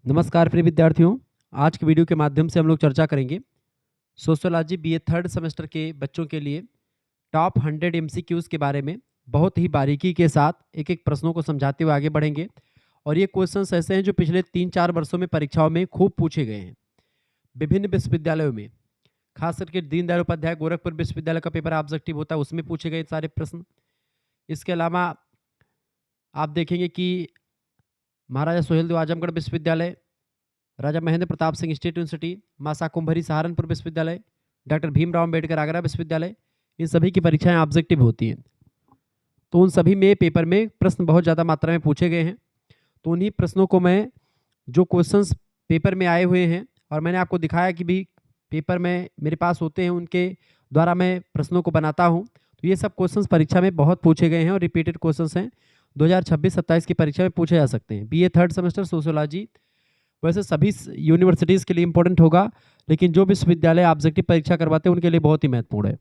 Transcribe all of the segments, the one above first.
नमस्कार प्रिय विद्यार्थियों। आज के वीडियो के माध्यम से हम लोग चर्चा करेंगे सोशियोलॉजी बीए थर्ड सेमेस्टर के बच्चों के लिए टॉप 100 एमसीक्यूज के बारे में बहुत ही बारीकी के साथ एक एक प्रश्नों को समझाते हुए आगे बढ़ेंगे। और ये क्वेश्चंस ऐसे हैं जो पिछले 3-4 वर्षों में परीक्षाओं में खूब पूछे गए हैं विभिन्न विश्वविद्यालयों में। खास करके दीनदयाल उपाध्याय गोरखपुर विश्वविद्यालय का पेपर ऑब्जेक्टिव होता है, उसमें पूछे गए सारे प्रश्न। इसके अलावा आप देखेंगे कि महाराजा सुहेलदेव आजमगढ़ विश्वविद्यालय, राजा महेंद्र प्रताप सिंह स्टेट यूनिवर्सिटी, मासा कुंभरी सहारनपुर विश्वविद्यालय, डॉक्टर भीमराव अम्बेडकर आगरा विश्वविद्यालय, इन सभी की परीक्षाएं ऑब्जेक्टिव होती हैं। तो उन सभी में पेपर में प्रश्न बहुत ज़्यादा मात्रा में पूछे गए हैं। तो उन्हीं प्रश्नों को मैं जो क्वेश्चंस पेपर में आए हुए हैं और मैंने आपको दिखाया कि भी पेपर में मेरे पास होते हैं, उनके द्वारा मैं प्रश्नों को बनाता हूं। तो ये सब क्वेश्चंस परीक्षा में बहुत पूछे गए हैं और रिपीटेड क्वेश्चंस हैं, 2026-27 की परीक्षा में पूछे जा सकते हैं। बीए थर्ड सेमेस्टर सोशियोलॉजी वैसे सभी यूनिवर्सिटीज़ के लिए इंपॉर्टेंट होगा, लेकिन जो विश्वविद्यालय ऑब्जेक्टिव परीक्षा करवाते हैं उनके लिए बहुत ही महत्वपूर्ण है।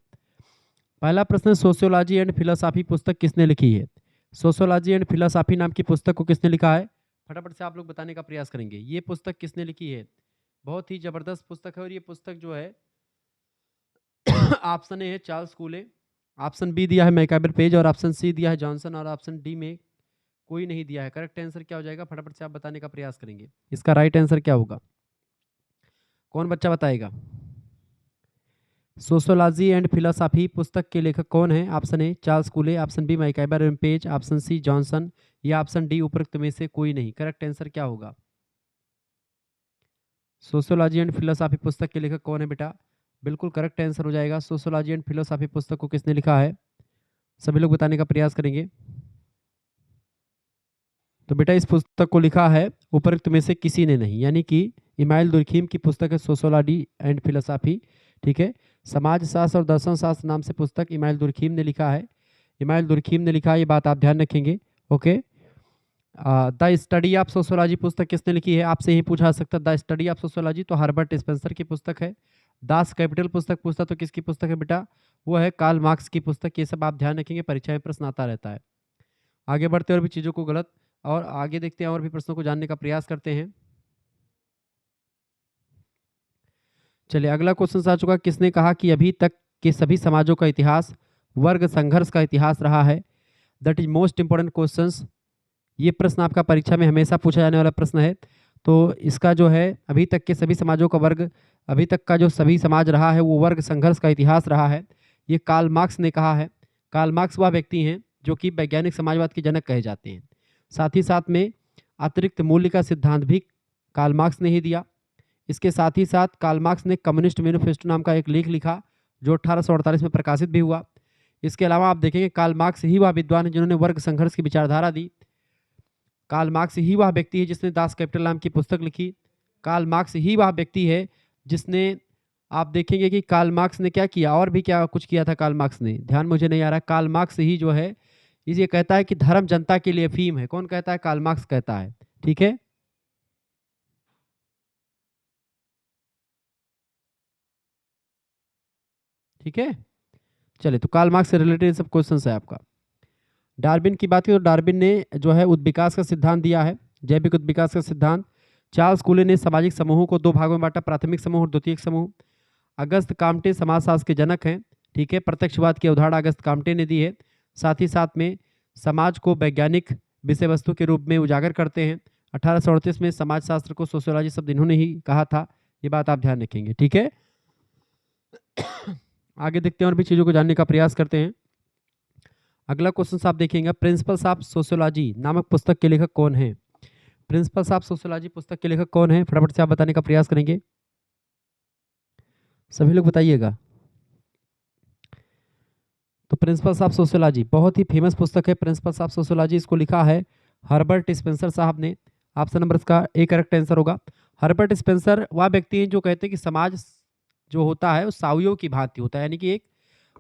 पहला प्रश्न, सोशियोलॉजी एंड फिलोसॉफी पुस्तक किसने लिखी है? सोशियोलॉजी एंड फिलोसॉफी नाम की पुस्तक को किसने लिखा है? फटाफट से आप लोग बताने का प्रयास करेंगे। ये पुस्तक किसने लिखी है? बहुत ही जबरदस्त पुस्तक है और ये पुस्तक जो है ऑप्शन ए है चार्ल्स कूले, ऑप्शन बी दिया है मैकाइबर पेज और ऑप्शन सी दिया है जॉनसन और ऑप्शन डी में कोई नहीं दिया है। करेक्ट आंसर क्या हो जाएगा? फटाफट से आप बताने का प्रयास करेंगे। इसका राइट आंसर क्या होगा? कौन बच्चा बताएगा? सोशियोलॉजी एंड फिलोसॉफी पुस्तक के लेखक कौन है? Option A Charles Cooley, option B MacIver Page, option C Johnson या ऑप्शन डी उपरोक्त में से कोई नहीं। करेक्ट आंसर क्या होगा? सोशियोलॉजी एंड फिलोसॉफी पुस्तक के लेखक कौन है बेटा? बिल्कुल करेक्ट आंसर हो जाएगा। सोशियोलॉजी एंड फिलोसॉफी पुस्तक को किसने लिखा है? सभी लोग बताने का प्रयास करेंगे। तो बेटा इस पुस्तक को लिखा है उपरोक्त में से किसी ने नहीं, यानी कि इमाइल दुर्खीम की पुस्तक है सोशियोलॉजी एंड फिलोसॉफी। ठीक है, समाज शास्त्र और दर्शन शास्त्र नाम से पुस्तक इमाइल दुर्खीम ने लिखा है। इमाइल दुर्खीम ने लिखा है, ये बात आप ध्यान रखेंगे। Okay, the study of sociology पुस्तक किसने लिखी है? आपसे ही पूछा सकता है द स्टडी ऑफ सोशियोलॉजी, तो हर्बर्ट स्पेंसर की पुस्तक है। दास कैपिटल पुस्तक पूछता तो किसकी पुस्तक है बेटा? वो है कार्ल मार्क्स की पुस्तक। ये सब आप ध्यान रखेंगे, परीक्षा में प्रश्न आता रहता है। आगे बढ़ते और भी चीज़ों को गलत और आगे देखते हैं और भी प्रश्नों को जानने का प्रयास करते हैं। चलिए अगला क्वेश्चन आ चुका, किसने कहा कि अभी तक के सभी समाजों का इतिहास वर्ग संघर्ष का इतिहास रहा है? That is most important questions. ये प्रश्न आपका परीक्षा में हमेशा पूछा जाने वाला प्रश्न है। तो इसका जो है अभी तक के सभी समाजों का वर्ग, अभी तक का जो सभी समाज रहा है वो वर्ग संघर्ष का इतिहास रहा है। ये कार्ल मार्क्स ने कहा है। कार्ल मार्क्स वह व्यक्ति हैं जो कि वैज्ञानिक समाजवाद के जनक कहे जाते हैं। साथ ही साथ में अतिरिक्त मूल्य का सिद्धांत भी कार्ल मार्क्स ने ही दिया। इसके साथ ही साथ कार्ल मार्क्स ने कम्युनिस्ट मैनिफेस्टो नाम का एक लेख लिखा जो 1848 में प्रकाशित भी हुआ। इसके अलावा आप देखेंगे कार्ल मार्क्स ही वह विद्वान है जिन्होंने वर्ग संघर्ष की विचारधारा दी। कार्ल मार्क्स ही वह व्यक्ति है जिसने दास कैपिटल नाम की पुस्तक लिखी। कार्ल मार्क्स ही वह व्यक्ति है जिसने, आप देखेंगे कि कार्ल मार्क्स ने क्या किया, और भी क्या कुछ किया था कार्ल मार्क्स ने, ध्यान मुझे नहीं आ रहा। कार्ल मार्क्स ही जो है ये कहता है कि धर्म जनता के लिए अफीम है। कौन कहता है? कार्ल मार्क्स कहता है। ठीक है, ठीक है। चलिए, तो कार्ल मार्क्स से रिलेटेड सब क्वेश्चन है आपका। डार्विन की बात करें तो डार्विन ने जो है उद्विकास का सिद्धांत दिया है, जैविक उद्विकास का सिद्धांत। चार्ल्स कूले ने सामाजिक समूहों को दो भागों में बांटा, प्राथमिक समूह और द्वितीयक समूह। अगस्त काम्टे समाजशास्त्र के जनक हैं। ठीक है, प्रत्यक्षवाद की अवधारणा अगस्त काम्टे ने दी है। साथ ही साथ में समाज को वैज्ञानिक विषय वस्तु के रूप में उजागर करते हैं। 1838 में समाजशास्त्र को सोशियोलॉजी शब्द इन्होंने ही कहा था। ये बात आप ध्यान रखेंगे। ठीक है, आगे देखते हैं और भी चीज़ों को जानने का प्रयास करते हैं। अगला क्वेश्चन आप देखेंगे, प्रिंसिपल्स ऑफ सोशियोलॉजी नामक पुस्तक के लेखक कौन है? प्रिंसिपल्स ऑफ सोशियोलॉजी पुस्तक के लेखक कौन है? फटाफट से आप बताने का प्रयास करेंगे, सभी लोग बताइएगा। तो प्रिंसिपल्स ऑफ सोशियोलॉजी बहुत ही फेमस पुस्तक है। प्रिंसिपल्स ऑफ सोशियोलॉजी इसको लिखा है हर्बर्ट स्पेंसर साहब ने। ऑप्शन नंबर इसका ए करेक्ट आंसर होगा। हर्बर्ट स्पेंसर वह व्यक्ति हैं जो कहते हैं कि समाज जो होता है वो सावियों की भांति होता है, यानी कि एक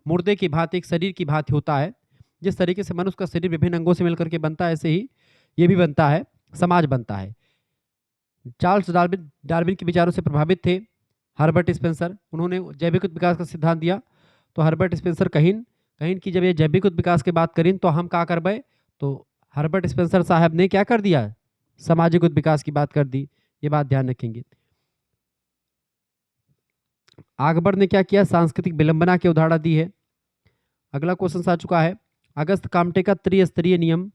मुर्दे की भांति, एक शरीर की भांति होता है। जिस तरीके से मनुष्य का शरीर विभिन्न अंगों से मिलकर के बनता है, ऐसे ही ये भी बनता है, समाज बनता है। चार्ल्स डार्विन डार्विन के विचारों से प्रभावित थे हर्बर्ट स्पेंसर। उन्होंने जैविक विकास का सिद्धांत दिया। तो हर्बर्ट स्पेंसर कहीं कहीं की जब ये जैविक विकास की बात करें तो हम क्या करबे, तो हर्बर्ट स्पेंसर साहब ने क्या कर दिया? सामाजिक विकास की बात कर दी। ये बात ध्यान रखेंगे। अकबर ने क्या किया, सांस्कृतिक विलंबना की अवधारणा दी है। अगला क्वेश्चन आ चुका है, अगस्त काम्टे का त्रिस्तरीय नियम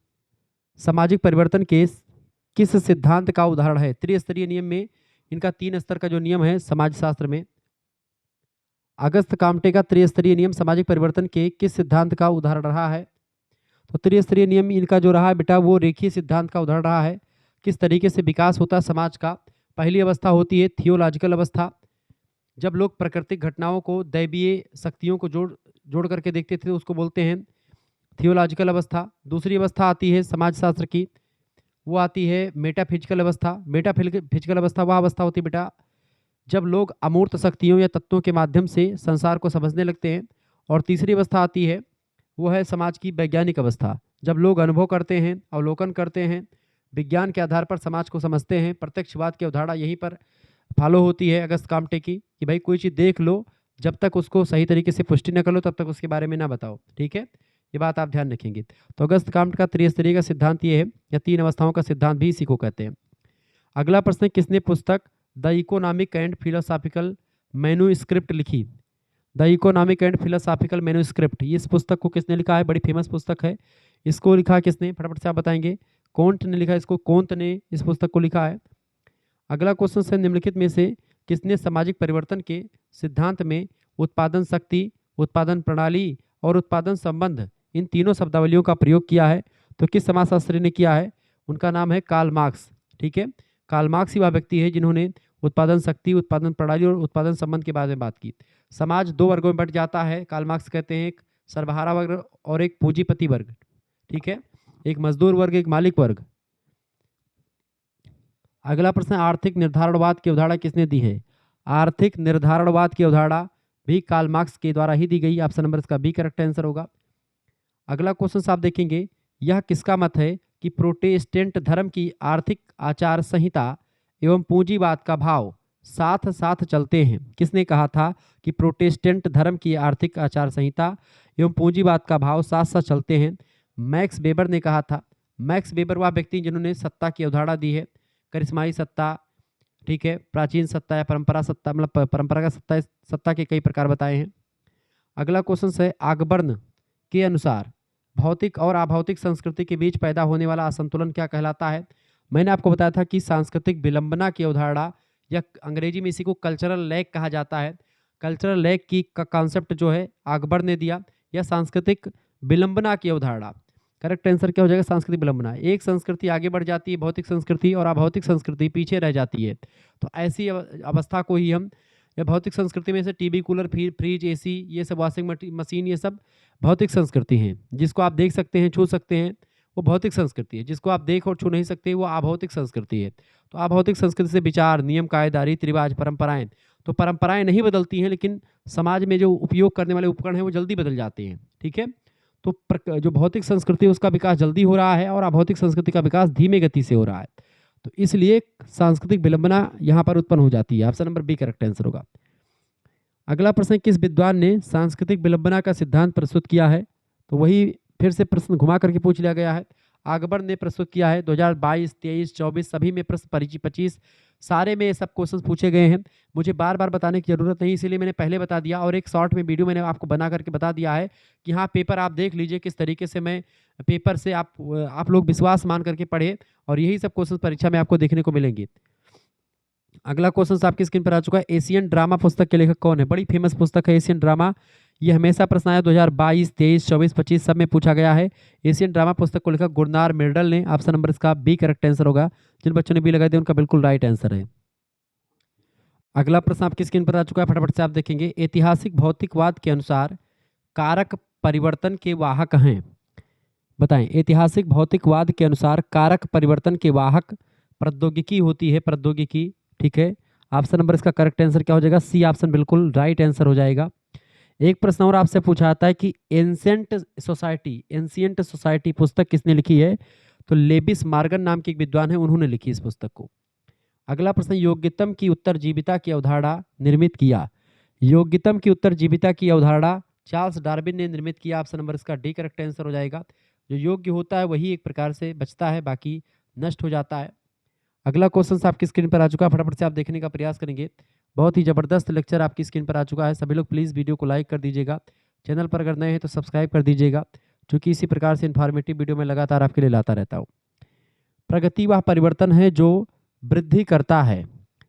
सामाजिक परिवर्तन के किस सिद्धांत का उदाहरण है। त्रिस्तरीय नियम में इनका 3 स्तर का जो नियम है समाजशास्त्र में, अगस्त काम्टे का त्रिस्तरीय नियम सामाजिक परिवर्तन के किस सिद्धांत का उदाहरण रहा है। तो त्रिस्तरीय नियम इनका जो रहा है बेटा, वो रेखीय सिद्धांत का उदाहरण रहा है। किस तरीके से विकास होता है समाज का। पहली अवस्था होती है थियोलॉजिकल अवस्था, जब लोग प्राकृतिक घटनाओं को दैवीय शक्तियों को जोड़ जोड़ करके देखते थे, उसको बोलते हैं थियोलॉजिकल अवस्था। दूसरी अवस्था आती है समाजशास्त्र की, वो आती है मेटाफिजिकल अवस्था। मेटाफिजिकल अवस्था वह अवस्था होती है बेटा जब लोग अमूर्त शक्तियों या तत्वों के माध्यम से संसार को समझने लगते हैं। और तीसरी अवस्था आती है, वो है समाज की वैज्ञानिक अवस्था, जब लोग अनुभव करते हैं, अवलोकन करते हैं, विज्ञान के आधार पर समाज को समझते हैं। प्रत्यक्षवाद की अवधारणा यहीं पर फॉलो होती है अगस्त काम्टे की, कि भाई कोई चीज़ देख लो, जब तक उसको सही तरीके से पुष्टि न कर लो तब तक उसके बारे में ना बताओ। ठीक है, ये बात आप ध्यान रखेंगे। तो अगस्त काम्टे का त्रिस्तरीय का सिद्धांत ये है, या 3 अवस्थाओं का सिद्धांत भी इसी को कहते हैं। अगला प्रश्न, किसने पुस्तक the economic and philosophical manuscript लिखी। The economic and philosophical manuscript, इस पुस्तक को किसने लिखा है, बड़ी फेमस पुस्तक है। इसको लिखा किसने, फटाफट से आप बताएंगे। कोंट ने लिखा इसको, कोंत ने इस पुस्तक को लिखा है। अगला क्वेश्चन है, निम्नलिखित में से किसने सामाजिक परिवर्तन के सिद्धांत में उत्पादन शक्ति, उत्पादन प्रणाली और उत्पादन संबंध, इन तीनों शब्दावलियों का प्रयोग किया है। तो किस समाजशास्त्री ने किया है, उनका नाम है कार्ल मार्क्स। ठीक है, कार्ल मार्क्स ही वह व्यक्ति है जिन्होंने उत्पादन शक्ति, उत्पादन प्रणाली और उत्पादन संबंध के बारे में बात की। समाज 2 वर्गों में बंट जाता है, कार्ल मार्क्स कहते हैं, एक सर्वहारा वर्ग और एक पूंजीपति वर्ग। ठीक है, एक मजदूर वर्ग, एक मालिक वर्ग। अगला प्रश्न, आर्थिक निर्धारणवाद की अवधारणा किसने दी है। आर्थिक निर्धारणवाद की अवधारणा भी कार्ल मार्क्स के द्वारा ही दी गई। ऑप्शन नंबर इसका बी करेक्ट आंसर होगा। अगला क्वेश्चन आप देखेंगे, यह किसका मत है कि प्रोटेस्टेंट धर्म की आर्थिक आचार संहिता एवं पूंजीवाद का भाव साथ साथ चलते हैं। किसने कहा था कि प्रोटेस्टेंट धर्म की आर्थिक आचार संहिता एवं पूंजीवाद का भाव साथ साथ चलते हैं। मैक्स वेबर ने कहा था। मैक्स वेबर वह व्यक्ति जिन्होंने सत्ता की अवधारणा दी है, करिश्माई सत्ता, ठीक है, प्राचीन सत्ता या परंपरा सत्ता, मतलब परंपरागत सत्ता, सत्ता के कई प्रकार बताए हैं। अगला क्वेश्चन है, आगबर्न के अनुसार भौतिक और अभौतिक संस्कृति के बीच पैदा होने वाला असंतुलन क्या कहलाता है। मैंने आपको बताया था कि सांस्कृतिक विलंबना की अवधारणा, या अंग्रेजी में इसी को कल्चरल लैग कहा जाता है। कल्चरल लैग की का कॉन्सेप्ट जो है अकबर ने दिया, या सांस्कृतिक विलंबना की अवधारणा। करेक्ट आंसर क्या हो जाएगा, सांस्कृतिक विलंबना। एक संस्कृति आगे बढ़ जाती है भौतिक संस्कृति, और अभौतिक संस्कृति पीछे रह जाती है। तो ऐसी अवस्था को ही हम, या भौतिक संस्कृति में से टीवी, कूलर, फ्रिज, एसी, ये सब वॉशिंग मशीन, ये सब भौतिक संस्कृति हैं। जिसको आप देख सकते हैं, छू सकते हैं, वो भौतिक संस्कृति है। जिसको आप देख और छू नहीं सकते, वो अभौतिक संस्कृति है। तो अभौतिक संस्कृति से विचार, नियम, कायदा, रीति रिवाज, परंपराएं, तो परंपराएं नहीं बदलती हैं, लेकिन समाज में जो उपयोग करने वाले उपकरण हैं वो जल्दी बदल जाते हैं। ठीक है, तो जो भौतिक संस्कृति है उसका विकास जल्दी हो रहा है, और अभौतिक संस्कृति का विकास धीमे गति से हो रहा है। तो इसलिए सांस्कृतिक विलंबना यहाँ पर उत्पन्न हो जाती है। Option number B correct answer होगा। अगला प्रश्न, किस विद्वान ने सांस्कृतिक विलंबना का सिद्धांत प्रस्तुत किया है। तो वही फिर से प्रश्न घुमा करके पूछ लिया गया है। अकबर ने प्रस्तुत किया है। 2022, 23, 24 सभी में प्रश्न, 25 सारे में ये सब क्वेश्चन पूछे गए हैं। मुझे बार बार बताने की जरूरत नहीं, इसीलिए मैंने पहले बता दिया, और एक शॉर्ट में वीडियो मैंने आपको बना करके बता दिया है कि हाँ, पेपर आप देख लीजिए किस तरीके से मैं पेपर से आप लोग विश्वास मान करके पढ़े, और यही सब क्वेश्चन परीक्षा में आपको देखने को मिलेंगे। अगला क्वेश्चन आपकी स्क्रीन पर आ चुका है, एशियन ड्रामा पुस्तक के लेखक कौन है। बड़ी फेमस पुस्तक है एशियन ड्रामा। ये हमेशा प्रश्न आया 2022, 23, 24, 25 सब में पूछा गया है। एशियन ड्रामा पुस्तक को लेखक गुरनार मिर्डल ने। ऑप्शन नंबर इसका बी करेक्ट आंसर होगा। जिन बच्चों ने बी लगाए थे उनका बिल्कुल राइट आंसर है। अगला प्रश्न आपकी स्क्रीन पर आ चुका है, फटाफट से आप देखेंगे। ऐतिहासिक भौतिकवाद के अनुसार कारक परिवर्तन के वाहक हैं। बताएं, ऐतिहासिक भौतिकवाद के अनुसार कारक परिवर्तन के वाहक प्रौद्योगिकी होती है, प्रौद्योगिकी। ठीक है, ऑप्शन नंबर इसका करेक्ट आंसर क्या हो जाएगा, सी ऑप्शन बिल्कुल राइट आंसर हो जाएगा। एक प्रश्न और आपसे पूछा जाता है कि एंशिएंट सोसाइटी पुस्तक किसने लिखी है। तो लेविस मॉर्गन नाम के एक विद्वान है, उन्होंने लिखी इस पुस्तक को। अगला प्रश्न, योग्यतम की उत्तरजीविता की अवधारणा निर्मित किया। योग्यतम की उत्तरजीविता की अवधारणा चार्ल्स डार्विन ने निर्मित किया। ऑप्शन नंबर इसका डी करेक्ट आंसर हो जाएगा। जो योग्य होता है वही एक प्रकार से बचता है, बाकी नष्ट हो जाता है। अगला क्वेश्चन आपकी स्क्रीन पर आ चुका है, फटाफट से आप देखने का प्रयास करेंगे। बहुत ही ज़बरदस्त लेक्चर आपकी स्क्रीन पर आ चुका है। सभी लोग प्लीज़ वीडियो को लाइक कर दीजिएगा, चैनल पर अगर नए हैं तो सब्सक्राइब कर दीजिएगा, क्योंकि इसी प्रकार से इन्फॉर्मेटिव वीडियो मैं लगातार आपके लिए लाता रहता हूँ। प्रगति वह परिवर्तन है जो वृद्धि करता है,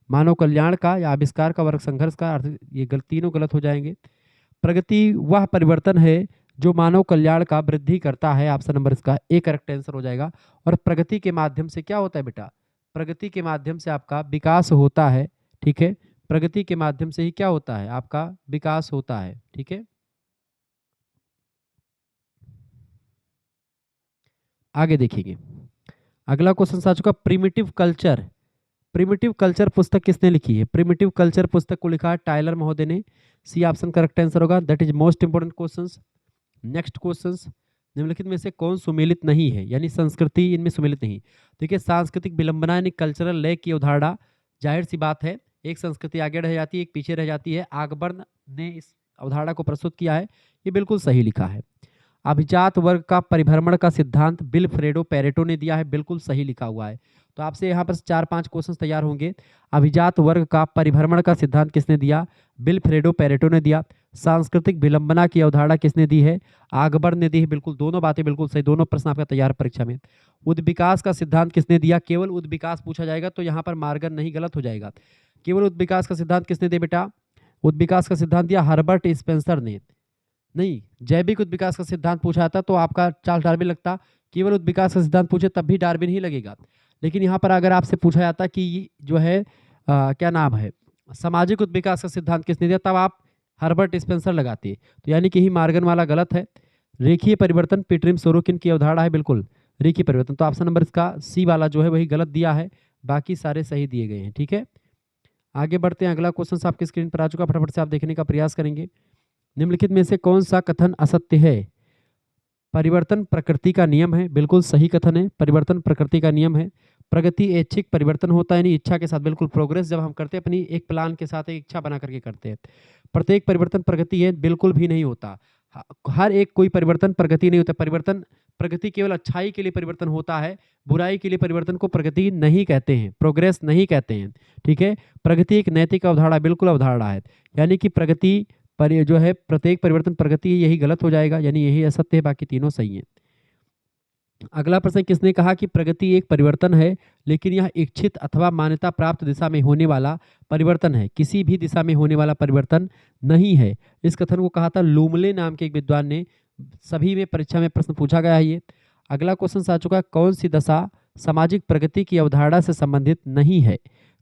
मानव कल्याण का या आविष्कार का, वर्ग संघर्ष का, अर्थ ये तीनों गलत हो जाएंगे। प्रगति वह परिवर्तन है जो मानव कल्याण का वृद्धि करता है, ऑप्शन नंबर इसका ए करेक्ट आंसर हो जाएगा। और प्रगति के माध्यम से क्या होता है बेटा? प्रगति के माध्यम से आपका विकास होता है, ठीक है। प्रगति के माध्यम से ही क्या होता है? आपका विकास होता है, ठीक है। आगे देखिए, अगला क्वेश्चन आ चुका, प्रिमिटिव कल्चर। प्रिमिटिव कल्चर पुस्तक किसने लिखी है? प्रिमिटिव कल्चर पुस्तक को लिखा है टाइलर महोदय ने, सी ऑप्शन करेक्ट आंसर होगा। That is most important questions. Next questions, निम्नलिखित में से कौन सुमेलित नहीं है, यानी संस्कृति इनमें सुमेलित नहीं। देखिए, सांस्कृतिक विलंबना यानी कल्चरल लैग की अवधारणा, जाहिर सी बात है, एक संस्कृति आगे रह जाती है, एक पीछे रह जाती है। आगबर्न ने इस अवधारणा को प्रस्तुत किया है, ये बिल्कुल सही लिखा है। अभिजात वर्ग का परिभ्रमण का सिद्धांत विल्फ्रेडो पेरेटो ने दिया है, बिल्कुल सही लिखा हुआ है। तो आपसे यहाँ पर 4-5 क्वेश्चन तैयार होंगे। अभिजात वर्ग का परिभ्रमण का सिद्धांत किसने दिया? विल्फ्रेडो पेरेटो ने दिया। सांस्कृतिक विलंबना की अवधारणा किसने दी है? आगबर्न ने दी है। बिल्कुल दोनों बातें बिल्कुल सही, दोनों प्रश्न आपका तैयार परीक्षा में। उद्विकास का सिद्धांत किसने दिया? केवल उद्विकास पूछा जाएगा तो यहाँ पर मार्गन नहीं, गलत हो जाएगा। केवल उद्विकास का सिद्धांत किसने दिया बेटा? उद्विकास का सिद्धांत दिया हर्बर्ट स्पेंसर ने। नहीं, जैविक उद्विकास का सिद्धांत पूछा था तो आपका चार्ल्स डार्विन लगता। केवल उद्विकास का सिद्धांत पूछे तब भी डार्विन ही लगेगा। लेकिन यहाँ पर अगर आपसे पूछा जाता कि जो है क्या नाम है, सामाजिक उद्विकास का सिद्धांत किसने दिया, तब आप हर्बर्ट स्पेंसर लगाते। तो यानी कि ही मार्गन वाला गलत है। रेखीय परिवर्तन पीटरिम सोरोकिन की अवधारणा है, बिल्कुल रेखीय परिवर्तन। तो ऑप्शन नंबर इसका सी वाला जो है वही गलत दिया है, बाकी सारे सही दिए गए हैं, ठीक है। आगे बढ़ते हैं, अगला क्वेश्चन आपकी स्क्रीन पर आ चुका, फटाफट से आप देखने का प्रयास करेंगे। निम्नलिखित में से कौन सा कथन असत्य है? परिवर्तन प्रकृति का नियम है, बिल्कुल सही कथन है, परिवर्तन प्रकृति का नियम है। प्रगति ऐच्छिक परिवर्तन होता है, यानी इच्छा के साथ, बिल्कुल प्रोग्रेस जब हम करते हैं अपनी एक प्लान के साथ, एक इच्छा बना करके करते हैं। प्रत्येक परिवर्तन प्रगति है, बिल्कुल भी नहीं होता। हर एक कोई परिवर्तन प्रगति नहीं होता। परिवर्तन प्रगति केवल अच्छाई के लिए परिवर्तन होता है, बुराई के लिए परिवर्तन को प्रगति नहीं कहते हैं, प्रोग्रेस नहीं कहते हैं, ठीक है। प्रगति एक नैतिक अवधारणा, बिल्कुल अवधारणा है, यानी कि प्रगति पर ये जो है प्रत्येक परिवर्तन प्रगति है, यही गलत हो जाएगा, यानी यही असत्य है, बाकी तीनों सही हैं। अगला प्रश्न, किसने कहा कि प्रगति एक परिवर्तन है, लेकिन यह इच्छित अथवा मान्यता प्राप्त दिशा में होने वाला परिवर्तन है, किसी भी दिशा में होने वाला परिवर्तन नहीं है। इस कथन को कहा था लूमले नाम के एक विद्वान ने। सभी में परीक्षा में प्रश्न पूछा गया है ये। अगला क्वेश्चन आ चुका है, कौन सी दशा सामाजिक प्रगति की अवधारणा से संबंधित नहीं है?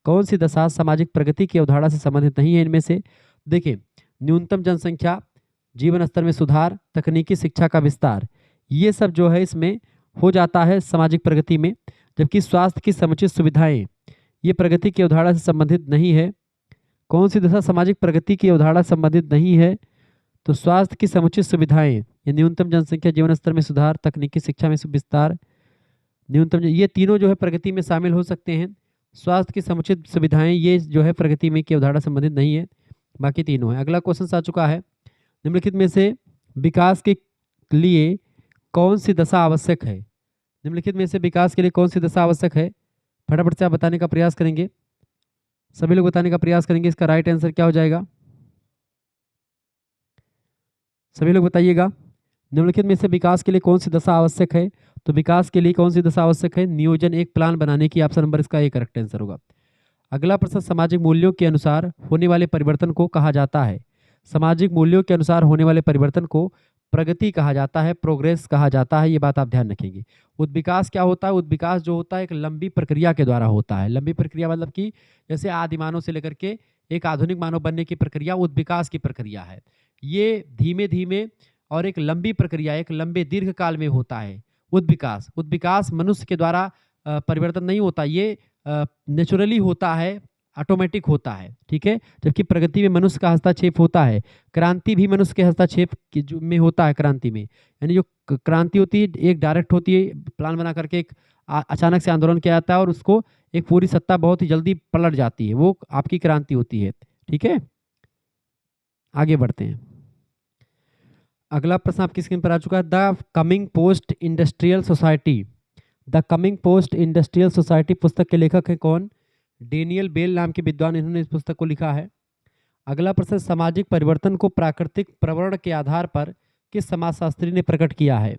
कौन सी दशा सामाजिक प्रगति की अवधारणा से संबंधित नहीं है? इनमें से देखिए, न्यूनतम जनसंख्या, जीवन स्तर में सुधार, तकनीकी शिक्षा का विस्तार, ये सब जो है इसमें हो जाता है सामाजिक प्रगति में। जबकि स्वास्थ्य की समुचित सुविधाएं, ये प्रगति की अवधारणा से संबंधित नहीं है। कौन सी दशा सामाजिक प्रगति की अवधारणा से संबंधित नहीं है? तो स्वास्थ्य की समुचित सुविधाएं, ये न्यूनतम जनसंख्या, जीवन स्तर में सुधार, तकनीकी शिक्षा में विस्तार, ये तीनों जो है प्रगति में शामिल हो सकते हैं। स्वास्थ्य की समुचित सुविधाएं, ये जो है प्रगति में की अवधारणा संबंधित नहीं है, बाकी तीनों है। अगला क्वेश्चन आ चुका है, निम्नलिखित में से विकास के लिए कौन सी दशा आवश्यक है? निम्नलिखित में से विकास के लिए कौन सी दशा आवश्यक है? फटाफट से आप बताने का प्रयास करेंगे, सभी लोग बताने का प्रयास करेंगे, इसका राइट आंसर क्या हो जाएगा? सभी लोग बताइएगा, निम्नलिखित में से विकास के लिए कौन सी दशा आवश्यक है? तो विकास के लिए कौन सी दशा आवश्यक है? नियोजन, एक प्लान बनाने की, ऑप्शन नंबर इसका एक करेक्ट आंसर होगा। अगला प्रश्न, सामाजिक मूल्यों के अनुसार होने वाले परिवर्तन को कहा जाता है? सामाजिक मूल्यों के अनुसार होने वाले परिवर्तन को प्रगति कहा जाता है, प्रोग्रेस कहा जाता है, ये बात आप ध्यान रखेंगे। उद्विकास क्या होता है? उद्विकास जो होता है एक लंबी प्रक्रिया के द्वारा होता है। लंबी प्रक्रिया मतलब कि जैसे आदि मानव से लेकर के एक आधुनिक मानव बनने की प्रक्रिया उद्विकास की प्रक्रिया है। ये धीमे धीमे और एक लंबी प्रक्रिया, एक लंबे दीर्घ काल में होता है उद्विकास। उद्विकास मनुष्य के द्वारा परिवर्तन नहीं होता, ये नेचुरली होता है, ऑटोमेटिक होता है, ठीक है। जबकि प्रगति में मनुष्य का हस्तक्षेप होता है। क्रांति भी मनुष्य के हस्तक्षेप में होता है। क्रांति में यानी जो क्रांति होती है एक डायरेक्ट होती है, प्लान बना करके एक अचानक से आंदोलन किया जाता है और उसको एक पूरी सत्ता बहुत ही जल्दी पलट जाती है, वो आपकी क्रांति होती है, ठीक है। आगे बढ़ते हैं, अगला प्रश्न आपकी स्क्रीन पर आ चुका है, the coming post industrial society the coming post industrial society पुस्तक के लेखक हैं कौन? डेनियल बेल नाम के विद्वान, इन्होंने इस पुस्तक को लिखा है। अगला प्रश्न, सामाजिक परिवर्तन को प्राकृतिक प्रवण के आधार पर किस समाजशास्त्री ने प्रकट किया है?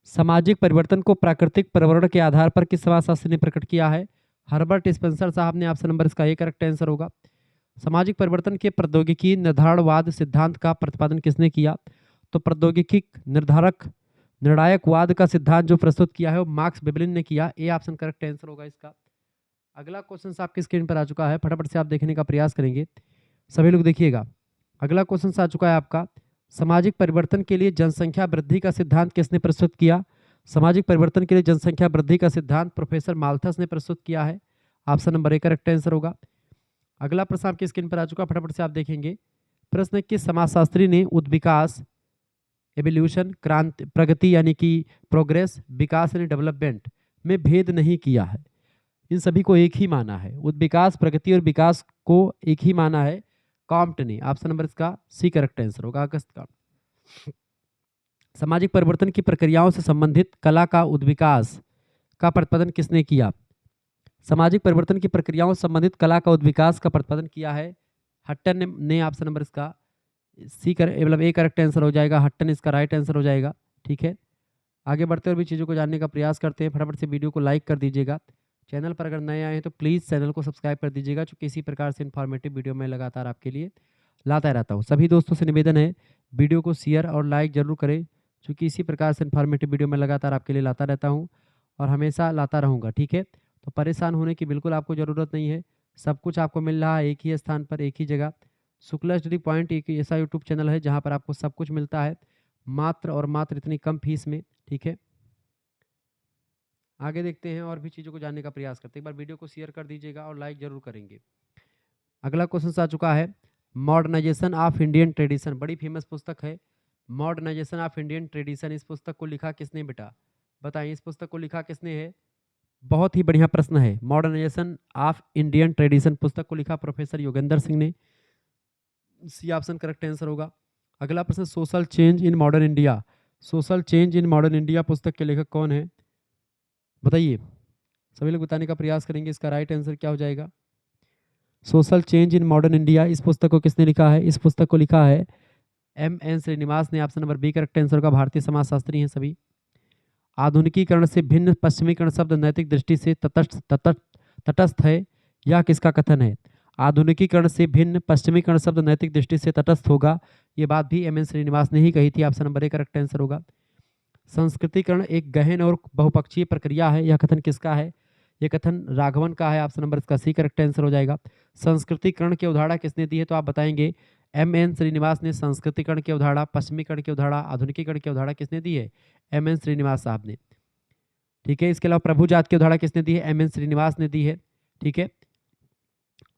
सामाजिक परिवर्तन को प्राकृतिक प्रवण के आधार पर किस समाजशास्त्री ने प्रकट किया है? हर्बर्ट स्पेंसर साहब ने। ऑप्शन नंबर इसका ए करेक्ट आंसर होगा। सामाजिक परिवर्तन के प्रौद्योगिकी निर्धारणवाद सिद्धांत का प्रतिपादन किसने किया? तो प्रौद्योगिकी निर्णायकवाद का सिद्धांत जो प्रस्तुत किया है वो मार्क्स वेबलिन ने किया। ए ऑप्शन करेक्ट आंसर होगा इसका। अगला क्वेश्चन आपकी स्क्रीन पर आ चुका है, फटाफट से आप देखने का प्रयास करेंगे, सभी लोग देखिएगा। अगला क्वेश्चन आ चुका है आपका, सामाजिक परिवर्तन के लिए जनसंख्या वृद्धि का सिद्धांत किसने प्रस्तुत किया? सामाजिक परिवर्तन के लिए जनसंख्या वृद्धि का सिद्धांत प्रोफेसर माल्थस ने प्रस्तुत किया है। Option number A correct answer होगा। अगला प्रश्न आपकी स्क्रीन पर आ चुका, फटाफट से आप देखेंगे। प्रश्न, किस समाजशास्त्री ने उद्विकास, एवोल्यूशन, क्रांति, प्रगति यानी कि प्रोग्रेस, विकास यानी डेवलपमेंट में भेद नहीं किया है? इन सभी को एक ही माना है। उद्विकास, प्रगति और विकास को एक ही माना है कॉम्ट ने। ऑप्शन नंबर इसका सी करेक्ट आंसर होगा, अगस्त का। सामाजिक परिवर्तन की प्रक्रियाओं से संबंधित कला का उद्विकास का प्रतिपादन किसने किया? सामाजिक परिवर्तन की प्रक्रियाओं से संबंधित कला का उद्विकास का प्रतिपादन किया है हट्टन ने। ऑप्शन नंबर इसका सी मतलब ए करेक्ट आंसर हो जाएगा, हट्टन इसका राइट आंसर हो जाएगा। ठीक है, आगे बढ़ते हुए भी चीज़ों को जानने का प्रयास करते हैं। फटाफट से वीडियो को लाइक कर दीजिएगा। चैनल पर अगर नए आए हैं तो प्लीज़ चैनल को सब्सक्राइब कर दीजिएगा, क्योंकि इसी प्रकार से इन्फॉर्मेटिव वीडियो मैं लगातार आपके लिए लाता रहता हूँ। सभी दोस्तों से निवेदन है, वीडियो को शेयर और लाइक जरूर करें, क्योंकि इसी प्रकार से इन्फॉर्मेटिव वीडियो मैं लगातार आपके लिए लाता रहता हूँ और हमेशा लाता रहूँगा। ठीक है, तो परेशान होने की बिल्कुल आपको ज़रूरत नहीं है। सब कुछ आपको मिल रहा है एक ही स्थान पर, एक ही जगह। शुक्ला स्टडी पॉइंट एक ऐसा यूट्यूब चैनल है जहाँ पर आपको सब कुछ मिलता है मात्र और मात्र इतनी कम फीस में। ठीक है, आगे देखते हैं और भी चीज़ों को जानने का प्रयास करते हैं। एक बार वीडियो को शेयर कर दीजिएगा और लाइक जरूर करेंगे। अगला क्वेश्चन आ चुका है, मॉडर्नाइजेशन ऑफ इंडियन ट्रेडिशन, बड़ी फेमस पुस्तक है मॉडर्नाइजेशन ऑफ इंडियन ट्रेडिशन। इस पुस्तक को लिखा किसने बेटा? बताइए, इस पुस्तक को लिखा किसने है? बहुत ही बढ़िया प्रश्न है। मॉडर्नाइजेशन ऑफ इंडियन ट्रेडिशन पुस्तक को लिखा प्रोफेसर योगेंद्र सिंह ने। सी ऑप्शन करेक्ट आंसर होगा। अगला प्रश्न, social change in modern India, social change in modern India पुस्तक के लेखक कौन है? बताइए, सभी लोग बताने का प्रयास करेंगे, इसका राइट आंसर क्या हो जाएगा? Social change in modern India, इस पुस्तक को किसने लिखा है? इस पुस्तक को लिखा है एम.एन. श्रीनिवास ने। Option number B correct answer का। भारतीय समाजशास्त्री हैं सभी। आधुनिकीकरण से भिन्न पश्चिमीकरण शब्द नैतिक दृष्टि से तटस्थ है, यह किसका कथन है? आधुनिकीकरण से भिन्न पश्चिमीकरण शब्द नैतिक दृष्टि से तटस्थ होगा, ये बात भी एम.एन. श्रीनिवास ने ही कही थी। Option number A correct answer होगा। संस्कृतिकरण एक गहन और बहुपक्षीय प्रक्रिया है, यह कथन किसका है? यह कथन राघवन का है। ऑप्शन नंबर इसका सी करेक्ट आंसर हो जाएगा। संस्कृतिकरण की अवधारणा किसने दी है? तो आप बताएंगे एम.एन. श्रीनिवास ने संस्कृतिकरण की अवधारणा, पश्चिमीकरण की अवधारणा, आधुनिकीकरण की अवधारणा किसने दी है? एम.एन. श्रीनिवास साहब ने। ठीक है, इसके अलावा प्रभु जात की अवधारणा किसने दी है? एम.एन. श्रीनिवास ने दी है। ठीक है,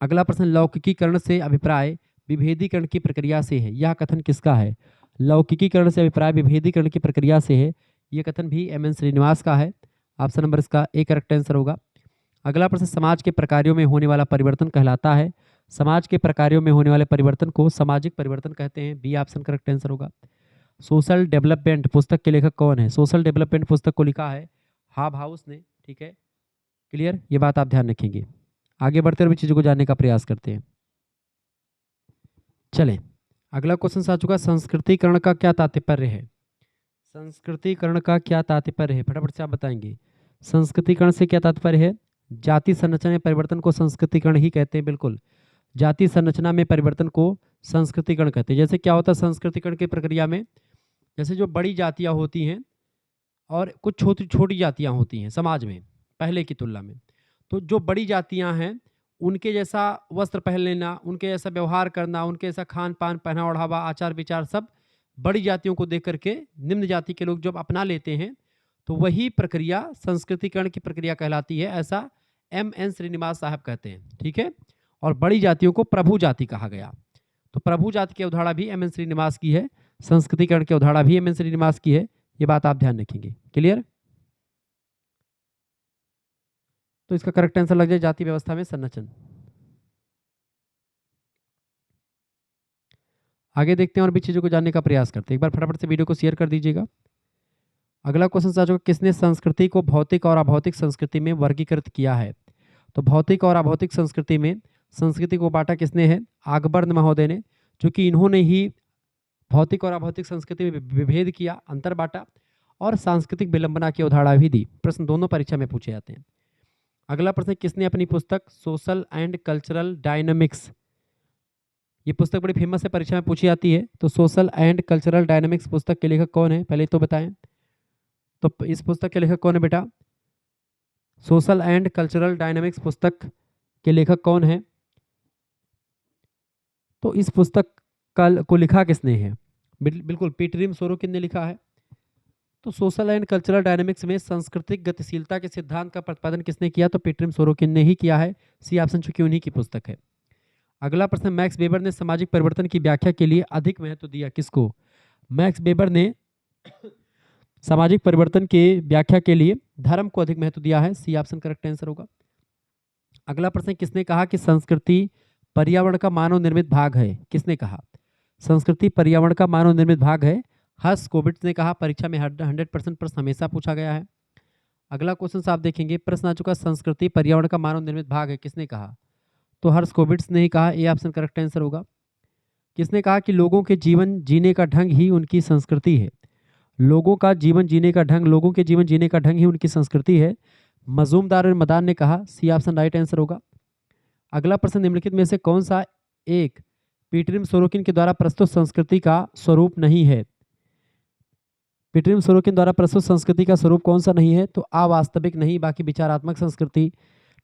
अगला प्रश्न, लौकिकीकरण से अभिप्राय विभेदीकरण की प्रक्रिया से है, यह कथन किसका है? लौकिकीकरण से अभिप्राय विभेदीकरण की प्रक्रिया से है, यह कथन भी एम.एन. श्रीनिवास का है। ऑप्शन नंबर इसका ए करेक्ट आंसर होगा। अगला प्रश्न, समाज के प्रकारों में होने वाला परिवर्तन कहलाता है, समाज के प्रकारों में होने वाले परिवर्तन को सामाजिक परिवर्तन कहते हैं। बी ऑप्शन करेक्ट आंसर होगा। सोशल डेवलपमेंट पुस्तक के लेखक कौन है? सोशल डेवलपमेंट पुस्तक को लिखा है हाब हाउस ने। ठीक है, क्लियर, ये बात आप ध्यान रखेंगे। आगे बढ़ते हुए चीज़ों को जानने का प्रयास करते हैं। चलें, अगला क्वेश्चन आ चुका, संस्कृतिकरण का क्या तात्पर्य है? संस्कृतिकरण का क्या तात्पर्य है? फटाफट से आप बताएंगे। संस्कृतिकरण से क्या तात्पर्य है? जाति संरचना में परिवर्तन को संस्कृतिकरण ही कहते हैं। बिल्कुल, जाति संरचना में परिवर्तन को संस्कृतिकरण कहते हैं। जैसे क्या होता है संस्कृतिकरण की प्रक्रिया में, जैसे जो बड़ी जातियाँ होती हैं और कुछ छोटी छोटी जातियाँ होती हैं समाज में पहले की तुलना में, तो जो बड़ी जातियाँ हैं उनके जैसा वस्त्र पहन लेना, उनके जैसा व्यवहार करना, उनके जैसा खान पान, पहना ओढ़ावा, आचार विचार सब बड़ी जातियों को देख करके निम्न जाति के लोग जब अपना लेते हैं तो वही प्रक्रिया संस्कृतिकरण की प्रक्रिया कहलाती है, ऐसा एम.एन. श्रीनिवास साहब कहते हैं। ठीक है, और बड़ी जातियों को प्रभु जाति कहा गया। तो प्रभु जाति की अवधारणा भी एम.एन. श्रीनिवास की है, संस्कृतिकरण की अवधारणा भी एम.एन. श्रीनिवास की है, ये बात आप ध्यान रखेंगे। क्लियर, तो इसका करेक्ट आंसर लग जाए जाति व्यवस्था में संरचना। आगे देखते हैं और भी चीज़ों को जानने का प्रयास करते हैं। एक बार फटाफट से वीडियो को शेयर कर दीजिएगा। अगला क्वेश्चन आ चुका, किसने संस्कृति को भौतिक और अभौतिक संस्कृति में वर्गीकृत किया है? तो भौतिक और अभौतिक संस्कृति में संस्कृति को बांटा किसने है? आकबर्न महोदय ने, चूंकि इन्होंने ही भौतिक और अभौतिक संस्कृति में विभेद किया, अंतर बांटा और सांस्कृतिक विलंबना की अवधारणा भी दी। प्रश्न दोनों परीक्षा में पूछे जाते हैं। अगला प्रश्न, किसने अपनी पुस्तक सोशल एंड कल्चरल डायनामिक्स, ये पुस्तक बड़ी फेमस है, परीक्षा में पूछी जाती है, तो सोशल एंड कल्चरल डायनामिक्स पुस्तक के लेखक कौन है? पहले तो बताएं। तो इस पुस्तक के लेखक कौन है बेटा? सोशल एंड कल्चरल डायनामिक्स पुस्तक के लेखक कौन है? तो इस पुस्तक को लिखा किसने है? बिल्कुल पीटरिम सोरोकिन ने लिखा है। तो सोशल एंड कल्चरल डायनामिक्स में सांस्कृतिक गतिशीलता के सिद्धांत का प्रतिपादन किसने किया? तो पीटरिम सोरोकिन ने ही किया है। सी ऑप्शन चूंकि उन्हीं की पुस्तक है। अगला प्रश्न, मैक्स वेबर ने सामाजिक परिवर्तन की व्याख्या के लिए अधिक महत्व दिया किसको? मैक्स वेबर ने सामाजिक परिवर्तन के व्याख्या के लिए धर्म को अधिक महत्व दिया है। सी ऑप्शन करेक्ट आंसर होगा। अगला प्रश्न, किसने कहा कि संस्कृति पर्यावरण का मानव निर्मित भाग है? किसने कहा संस्कृति पर्यावरण का मानव निर्मित भाग है? हर्ष कोविट्ज ने कहा। परीक्षा में 100% प्रश्न हमेशा पूछा गया है। अगला क्वेश्चन आप देखेंगे, प्रश्न आ चुका, संस्कृति पर्यावरण का मानव निर्मित भाग है, किसने कहा? तो हर्ष कोविट्ज ने ही कहा। ए ऑप्शन करेक्ट आंसर होगा। किसने कहा कि लोगों के जीवन जीने का ढंग ही उनकी संस्कृति है? लोगों का जीवन जीने का ढंग, लोगों के जीवन जीने का ढंग ही उनकी संस्कृति है, मजूमदार और मदान ने कहा। सी ऑप्शन राइट आंसर होगा। अगला प्रश्न, निम्नलिखित में से कौन सा एक पीटरिम सोरोकिन के द्वारा प्रस्तुत संस्कृति का स्वरूप नहीं है? पीटरिम सोरोकिन द्वारा प्रस्तुत संस्कृति का स्वरूप कौन सा नहीं है? तो अवास्तविक नहीं, बाकी विचारात्मक संस्कृति,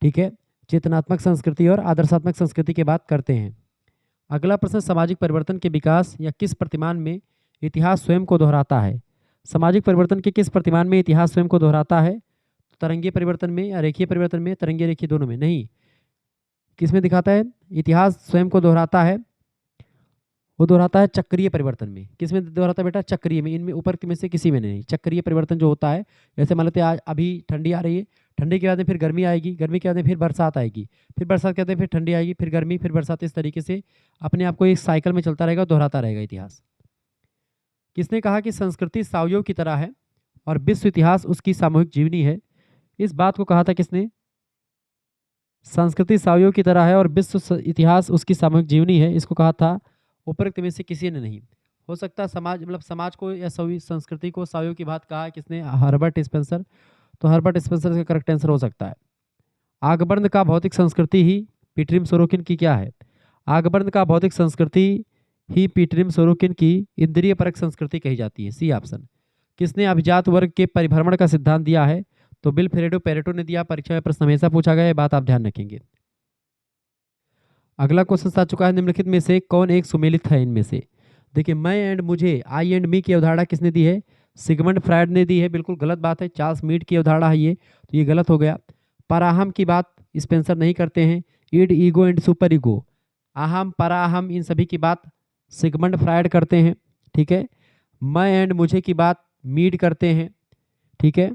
ठीक है, चेतनात्मक संस्कृति और आदर्शात्मक संस्कृति की बात करते हैं। अगला प्रश्न, सामाजिक परिवर्तन के विकास या किस प्रतिमान में इतिहास स्वयं को दोहराता है? सामाजिक परिवर्तन के किस प्रतिमान में इतिहास स्वयं को दोहराता है? तरंगीय परिवर्तन में या रेखीय परिवर्तन में? तरंगीय रेखीय दोनों में नहीं। किसमें दिखाता है इतिहास स्वयं को दोहराता है? वो दोहराता है चक्रीय परिवर्तन में। किसमें दोहराता है बेटा? चक्रीय में। इनमें ऊपर में से किसी में नहीं। चक्रीय परिवर्तन जो होता है, जैसे मान लेते हैं आज अभी ठंडी आ रही है, ठंडी के बाद में फिर गर्मी आएगी, गर्मी के बाद में फिर बरसात आएगी, फिर बरसात के बाद में फिर ठंडी आएगी, फिर गर्मी, फिर बरसात, इस तरीके से अपने आप को एक साइकिल में चलता रहेगा, दोहराता रहेगा इतिहास। किसने कहा कि संस्कृति सावयव की तरह है और विश्व इतिहास उसकी सामूहिक जीवनी है? इस बात को कहा था किसने? संस्कृति सावयव की तरह है और विश्व इतिहास उसकी सामूहिक जीवनी है, इसको कहा था उपरोक्त में से किसी ने नहीं। हो सकता है समाज, मतलब समाज को या संस्कृति को सावयव की बात कहा है किसने? Herbert Spencer. तो हर्बर्ट स्पेंसर का करेक्ट आंसर हो सकता है। आकबर्न का भौतिक संस्कृति ही पीटरिम सोरोकिन की क्या है? आकबर्न का भौतिक संस्कृति ही पीटरिम सोरोकिन की इंद्रिय परक संस्कृति कही जाती है। C option. किसने अभिजात वर्ग के परिभ्रमण का सिद्धांत दिया है? तो विल्फ्रेडो पेरेटो ने दिया। परीक्षा में प्रश्न हमेशा पूछा गया है, बात आप ध्यान रखेंगे। अगला क्वेश्चन आ चुका है, निम्नलिखित में से कौन एक सुमेलित है इनमें से? देखिए, मैं एंड मुझे, आई एंड मी की अवधारणा किसने दी है? सिगमंड फ्रायड ने दी है। बिल्कुल गलत बात है, चार्ल्स मीड की अवधारणा है ये, तो ये गलत हो गया। पराहम की बात स्पेंसर नहीं करते हैं। ईड, ईगो एंड सुपर ईगो, अहम, पराहम, इन सभी की बात सिगमंड फ्रायड करते हैं, ठीक है। मैं एंड मुझे की बात मीड करते हैं, ठीक है।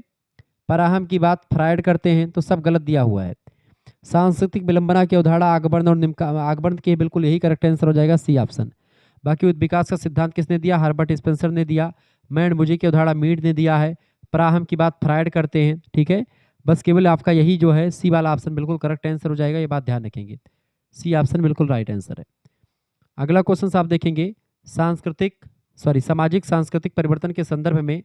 पराहम की बात फ्रायड करते हैं, तो सब गलत दिया हुआ है। सांस्कृतिक विलंबना की अवधारणा आकबर्न और आकबर्न के बिल्कुल यही करेक्ट आंसर हो जाएगा, सी ऑप्शन। बाकी विकास का सिद्धांत किसने दिया? हर्बर्ट स्पेंसर ने दिया। मैं एंड मुझे की अवधारणा मीड ने दिया है। पराहम की बात फ्रायड करते हैं, ठीक है। बस केवल आपका यही जो है सी वाला ऑप्शन बिल्कुल करेक्ट आंसर हो जाएगा, ये बात ध्यान रखेंगे। सी ऑप्शन बिल्कुल राइट आंसर है। अगला क्वेश्चन आप देखेंगे, सामाजिक सांस्कृतिक परिवर्तन के संदर्भ में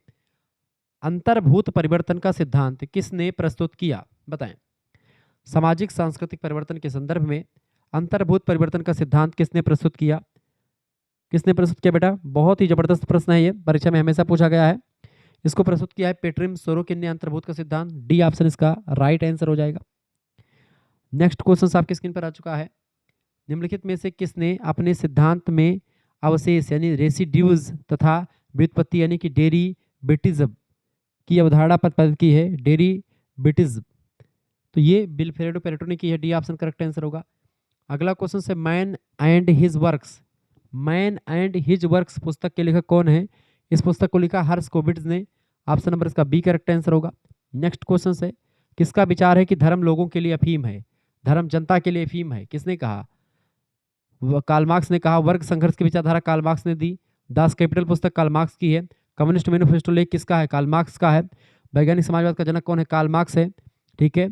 अंतर्भूत परिवर्तन का सिद्धांत किसने प्रस्तुत किया? बताएं। सामाजिक सांस्कृतिक परिवर्तन के संदर्भ में अंतर्भूत परिवर्तन का सिद्धांत किसने प्रस्तुत किया? किसने प्रस्तुत किया बेटा? बहुत ही जबरदस्त प्रश्न है ये, परीक्षा में हमेशा पूछा गया है। इसको प्रस्तुत किया है पीटरिम सोरोकिन ने, अंतर्भूत का सिद्धांत। डी ऑप्शन इसका राइट आंसर हो जाएगा। नेक्स्ट क्वेश्चन आपकी स्क्रीन पर आ चुका है, निम्नलिखित में से किसने अपने सिद्धांत में अवशेष यानी रेसिड्यूज तथा व्युत्पत्ति यानी कि डेरिवेटिव्स की अवधारणा प्रतिपादित की है? डेरिवेटिव्स, तो ये विल्फ्रेडो पेरेटो ने की है। डी ऑप्शन करेक्ट आंसर होगा। अगला क्वेश्चन से man and his works, man and his works पुस्तक के लेखक कौन है? इस पुस्तक को लिखा हर्ष कोविट्ज ने। ऑप्शन नंबर इसका बी करेक्ट आंसर होगा। नेक्स्ट क्वेश्चन है, किसका विचार है कि धर्म लोगों के लिए अफीम है? धर्म जनता के लिए अफीम है, किसने कहा? कार्ल मार्क्स ने कहा। वर्ग संघर्ष की विचारधारा कार्ल मार्क्स ने दी। दास कैपिटल पुस्तक कार्ल मार्क्स की है। कम्युनिस्ट मैनिफेस्टो लेख किसका है? कार्ल मार्क्स का है। वैज्ञानिक समाजवाद का जनक कौन है? कार्ल मार्क्स है। ठीक है,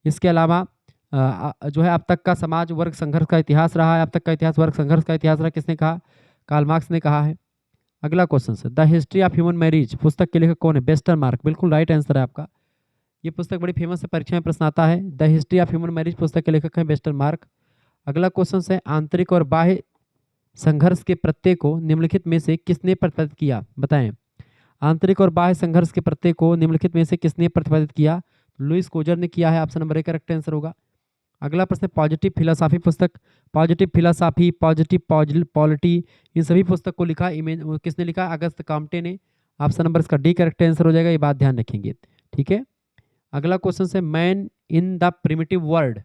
इसके अलावा जो है अब तक का समाज वर्ग संघर्ष का इतिहास रहा है, अब तक का इतिहास वर्ग संघर्ष का इतिहास रहा, किसने कहा? कार्ल मार्क्स ने कहा है। अगला क्वेश्चन है, the history of human marriage पुस्तक के लेखक कौन है? बेस्टर मार्क, बिल्कुल राइट आंसर है आपका। ये पुस्तक बड़ी फेमस है, परीक्षा में प्रश्न आता है। The history of human marriage पुस्तक के लेखक हैं बेस्टर मार्क। अगला क्वेश्चन है, आंतरिक और बाह्य संघर्ष के प्रत्यय को निम्नलिखित में से किसने प्रतिपादित किया? बताएं। आंतरिक और बाह्य संघर्ष के प्रत्यय को निम्नलिखित में से किसने प्रतिपादित किया? लुईस कोजर ने किया है, option number A correct answer होगा। अगला प्रश्न, पॉजिटिव फिलोसॉफी पुस्तक, पॉजिटिव फिलोसॉफी, पॉजिटिव पॉलिटी, इन सभी पुस्तक को लिखा किसने लिखा? अगस्त काम्टे ने, ऑप्शन नंबर इसका डी करेक्ट आंसर हो जाएगा, ये बात ध्यान रखेंगे। ठीक है, अगला क्वेश्चन है, man in the primitive world,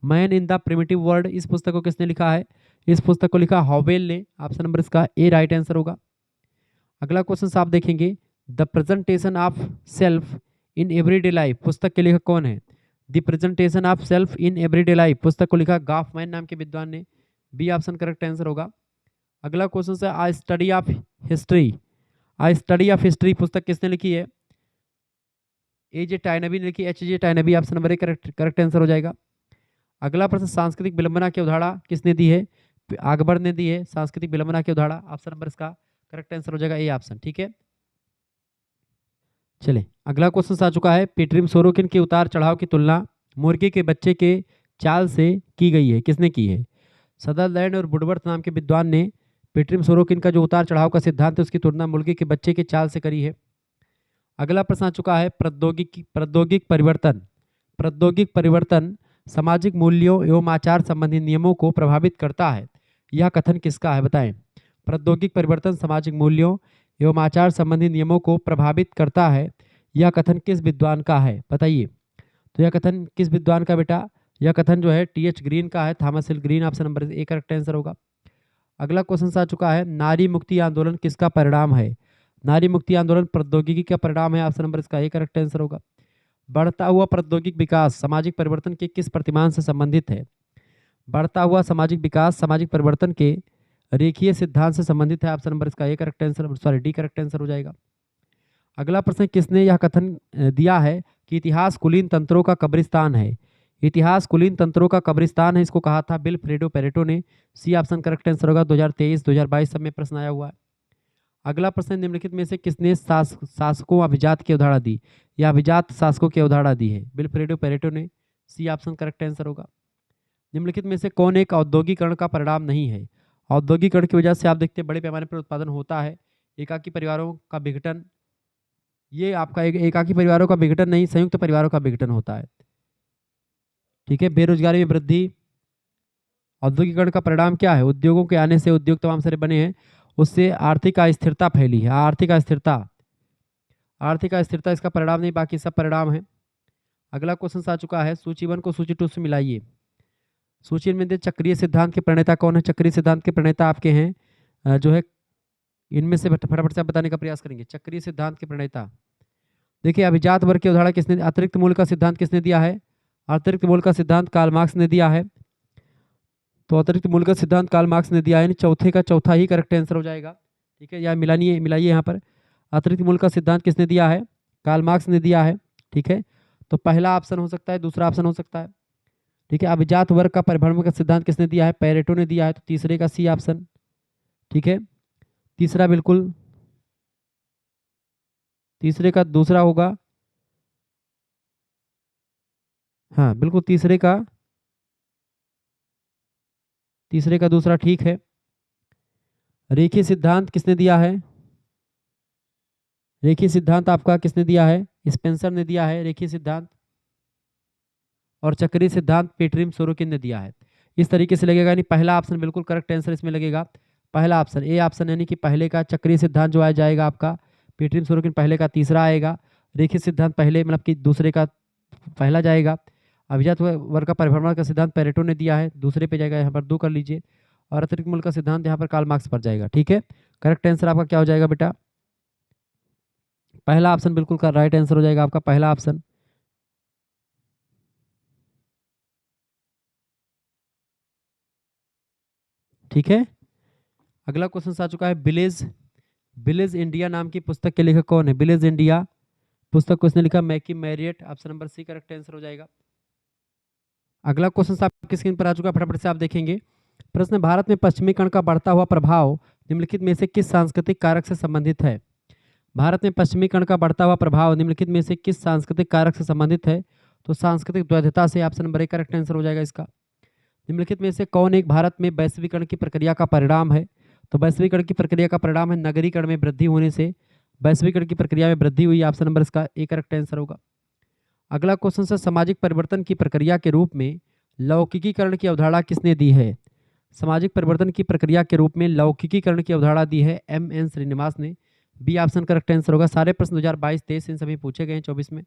man in the primitive world, इस पुस्तक को किसने लिखा है? इस पुस्तक को लिखा हॉवेल ने, ऑप्शन नंबर इसका ए राइट आंसर होगा। अगला क्वेश्चन आप देखेंगे, the presentation of self in everyday life पुस्तक के लेखक कौन है? The presentation of self in everyday life पुस्तक को लिखा गॉफमैन नाम के विद्वान ने, बी ऑप्शन करेक्ट आंसर होगा। अगला क्वेश्चन है, I study of history, I study of history पुस्तक किसने लिखी है? ए जे टाइनबी ने लिखी, H J Toynbee, option number A correct answer हो जाएगा। अगला प्रश्न, सांस्कृतिक विलंबना की अवधारणा किसने दी है? अकबर ने दी है सांस्कृतिक विलंबना की अवधारणा, ऑप्शन नंबर इसका करेक्ट आंसर हो जाएगा ए ऑप्शन। ठीक है, चले अगला क्वेश्चन आ चुका है, पेट्रिम सोरोकिन के उतार चढ़ाव की तुलना मुर्गी के बच्चे के चाल से की गई है, किसने की है? सदरलैंड और वुडवर्थ नाम के विद्वान ने पेट्रिम सोरोकिन का जो उतार चढ़ाव का सिद्धांत है उसकी तुलना मुर्गी के बच्चे के चाल से करी है। अगला प्रश्न आ चुका है, प्रौद्योगिक परिवर्तन सामाजिक मूल्यों एवं आचार संबंधी नियमों को प्रभावित करता है, यह कथन किसका है? बताएं। प्रौद्योगिक परिवर्तन सामाजिक मूल्यों एवं आचार संबंधी नियमों को प्रभावित करता है, यह कथन किस विद्वान का है? बताइए। तो यह कथन किस विद्वान का बेटा? यह कथन जो है टी.एच. ग्रीन का है, Thomas hill green, option number A correct answer होगा। अगला क्वेश्चन आ चुका है, नारी मुक्ति आंदोलन किसका परिणाम है? नारी मुक्ति आंदोलन प्रौद्योगिकी का परिणाम है, ऑप्शन नंबर इसका ए करेक्ट आंसर होगा। बढ़ता हुआ प्रौद्योगिक विकास सामाजिक परिवर्तन के किस प्रतिमान से संबंधित है? बढ़ता हुआ सामाजिक विकास सामाजिक परिवर्तन के रेखीय सिद्धांत से संबंधित है, ऑप्शन नंबर इसका A correct answer, sorry D correct answer हो जाएगा। अगला प्रश्न, किसने यह कथन दिया है कि इतिहास कुलीन तंत्रों का कब्रिस्तान है? इतिहास कुलीन तंत्रों का कब्रिस्तान है, इसको कहा था विल्फ्रेडो पेरेटो ने, सी ऑप्शन करेक्ट आंसर होगा। 2023 2022 सब में प्रश्न आया हुआ है। अगला प्रश्न, निम्नलिखित में से किसने शासकों अभिजात की अवधारणा दी? या अभिजात शासकों की अवधारणा दी है? विल्फ्रेडो पेरेटो ने, सी ऑप्शन करेक्ट आंसर होगा। निम्नलिखित में से कौन एक औद्योगिकरण का परिणाम नहीं है? औद्योगिकरण की वजह से आप देखते हैं बड़े पैमाने पर उत्पादन होता है, एकाकी परिवारों का विघटन, ये आपका एकाकी परिवारों का विघटन नहीं, संयुक्त परिवारों का विघटन होता है। ठीक है, बेरोजगारी में वृद्धि, औद्योगिकरण का परिणाम क्या है? उद्योगों के आने से उद्योग तमाम सारे बने हैं, उससे आर्थिक अस्थिरता फैली है, आर्थिक अस्थिरता इसका परिणाम नहीं, बाकी सब परिणाम है। अगला क्वेश्चन आ चुका है, सूची 1 को सूची 2 से मिलाइए। सूची में दे चक्रीय सिद्धांत के प्रणेता कौन है? चक्रीय सिद्धांत के प्रणेता आपके हैं जो है, इनमें से फटाफट से आप बताने का प्रयास करेंगे। चक्रीय सिद्धांत के प्रणेता देखिए, अभिजात वर्ग की अवधारणा किसने, अतिरिक्त मूल्य का सिद्धांत किसने दिया है? अतिरिक्त मूल्य का सिद्धांत कार्ल मार्क्स ने दिया है। तो अतिरिक्त मूल्य का सिद्धांत कार्ल मार्क्स ने दिया है, चौथे का चौथा ही करेक्ट आंसर हो जाएगा। ठीक है, या मिलाइए यहाँ पर, अतिरिक्त मूल्य का सिद्धांत किसने दिया है? कार्ल मार्क्स ने दिया है। ठीक है, तो पहला ऑप्शन हो सकता है, दूसरा ऑप्शन हो सकता है। ठीक है, अभिजात वर्ग का परिभ्रमण का सिद्धांत किसने दिया है? पेरेटो ने दिया है, तो तीसरे का सी ऑप्शन। ठीक है, तीसरा बिल्कुल, तीसरे का दूसरा होगा, हाँ बिल्कुल तीसरे का दूसरा ठीक है। रेखीय सिद्धांत किसने दिया है? रेखीय सिद्धांत आपका किसने दिया है? स्पेंसर ने दिया है रेखीय सिद्धांत, और चक्रीय सिद्धांत पेट्रिम सोरोकिन ने दिया है। इस तरीके से लगेगा, यानी पहला ऑप्शन बिल्कुल करेक्ट आंसर इसमें लगेगा, पहला ऑप्शन ए ऑप्शन, यानी कि पहले का चक्रीय सिद्धांत जो आ जाएगा आपका, पेट्रिम सोरोकिन पहले का तीसरा आएगा, रेखीय सिद्धांत पहले मतलब कि दूसरे का पहला जाएगा, अभिजात वर्ग का परिभ्रमण का सिद्धांत पेरेटो ने दिया है, दूसरे पे जाएगा, यहाँ पर 2 कर लीजिए, और अतिरिक्त मूल्य का सिद्धांत यहाँ पर कार्ल मार्क्स पर जाएगा। ठीक है, करेक्ट आंसर आपका क्या हो जाएगा बेटा? पहला ऑप्शन बिल्कुल का राइट आंसर हो जाएगा आपका, पहला ऑप्शन। ठीक है, अगला क्वेश्चन आ चुका है, विलेज इंडिया नाम की पुस्तक के लेखक कौन है? विलेज इंडिया पुस्तक को इसने लिखा McKim Marriott. Option number C correct answer हो जाएगा। अगला क्वेश्चन आपकी स्क्रीन पर आ चुका है, फटाफट से आप देखेंगे। प्रश्न, भारत में पश्चिमीकरण का बढ़ता हुआ प्रभाव निम्नलिखित में से किस सांस्कृतिक कारक से संबंधित है? भारत में पश्चिमीकरण का बढ़ता हुआ प्रभाव निम्नलिखित में से किस सांस्कृतिक कारक से संबंधित है? तो सांस्कृतिक वैधता से। Option number A correct answer हो जाएगा इसका। निम्नलिखित में से कौन एक भारत में वैश्वीकरण की प्रक्रिया का परिणाम है? तो वैश्वीकरण की प्रक्रिया का परिणाम है नगरीकरण में वृद्धि होने से वैश्वीकरण की प्रक्रिया में वृद्धि हुई। ऑप्शन नंबर इसका ए करेक्ट आंसर होगा। अगला क्वेश्चन है, सामाजिक परिवर्तन की प्रक्रिया के रूप में लौकिकीकरण की अवधारणा किसने दी है? सामाजिक परिवर्तन की प्रक्रिया के रूप में लौकिकीकरण की अवधारणा दी है एम.एन. श्रीनिवास ने। बी ऑप्शन करेक्ट आंसर होगा। सारे प्रश्न 2022-23 इन सभी पूछे गए हैं 24 में।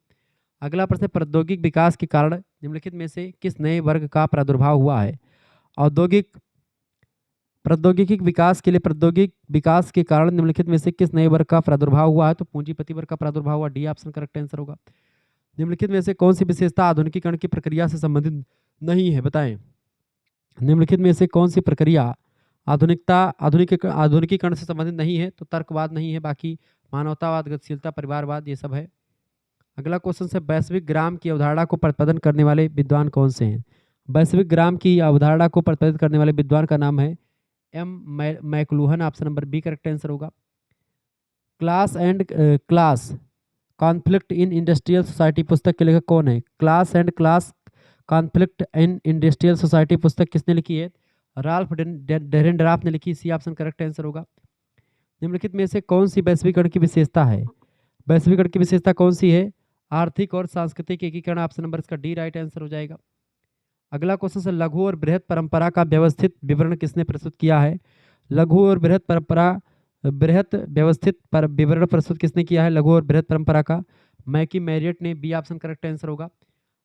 अगला प्रश्न, प्रौद्योगिक विकास के कारण निम्नलिखित में से किस नए वर्ग का प्रादुर्भाव हुआ है? औद्योगिक प्रौद्योगिकी विकास के लिए प्रौद्योगिक विकास के कारण निम्नलिखित में से किस नए वर्ग का प्रादुर्भाव हुआ है? तो पूंजीपति वर्ग का प्रादुर्भाव हुआ। डी ऑप्शन करेक्ट आंसर होगा। निम्नलिखित में से कौन सी विशेषता आधुनिकीकरण की प्रक्रिया से संबंधित नहीं है? बताएं। निम्नलिखित में से कौन सी प्रक्रिया आधुनिकीकरण से संबंधित नहीं है? तो तर्कवाद नहीं है, बाकी मानवतावाद, गतिशीलता, परिवारवाद ये सब है। अगला क्वेश्चन है, वैश्विक ग्राम की अवधारणा को प्रतिपादन करने वाले विद्वान कौन से हैं? वैश्विक ग्राम की अवधारणा को प्रतिपादित करने वाले विद्वान का नाम है M McLuhan. Option number B correct answer होगा। Class conflict in industrial society पुस्तक के लेखक कौन है? Class conflict in industrial society पुस्तक किसने लिखी है? राल्फ डेरेनड्राफ ने लिखी। सी ऑप्शन करेक्ट आंसर होगा। निम्नलिखित में से कौन सी वैश्वीकरण की विशेषता है? वैश्वीकरण की विशेषता कौन सी है? आर्थिक और सांस्कृतिक एकीकरण। ऑप्शन नंबर इसका डी राइट आंसर हो जाएगा। अगला क्वेश्चन है, लघु और बृहत परंपरा का व्यवस्थित विवरण किसने प्रस्तुत किया है? लघु और बृहत व्यवस्थित पर विवरण प्रस्तुत किसने किया है? लघु और बृहत परंपरा का मैकी मैरियट ने। बी ऑप्शन करेक्ट आंसर होगा।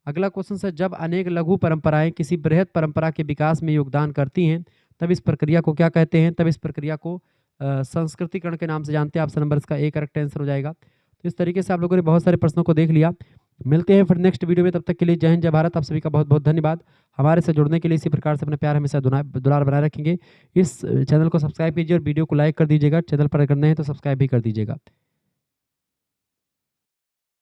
अगला क्वेश्चन है, जब अनेक लघु परंपराएं किसी बृहत परंपरा के विकास में योगदान करती हैं तब इस प्रक्रिया को क्या कहते हैं? तब इस प्रक्रिया को संस्कृतिकरण के नाम से जानते हैं। ऑप्शन नंबर इसका ए करेक्ट आंसर हो जाएगा। तो इस तरीके से आप लोगों ने बहुत सारे प्रश्नों को देख लिया। मिलते हैं फिर नेक्स्ट वीडियो में, तब तक के लिए जय हिंद जय भारत। आप सभी का बहुत बहुत धन्यवाद। हमारे से जुड़ने के लिए इसी प्रकार से अपना प्यार हमेशा दुलार बनाए रखेंगे। इस चैनल को सब्सक्राइब कीजिए और वीडियो को लाइक कर दीजिएगा। चैनल पर करना है तो सब्सक्राइब भी कर दीजिएगा।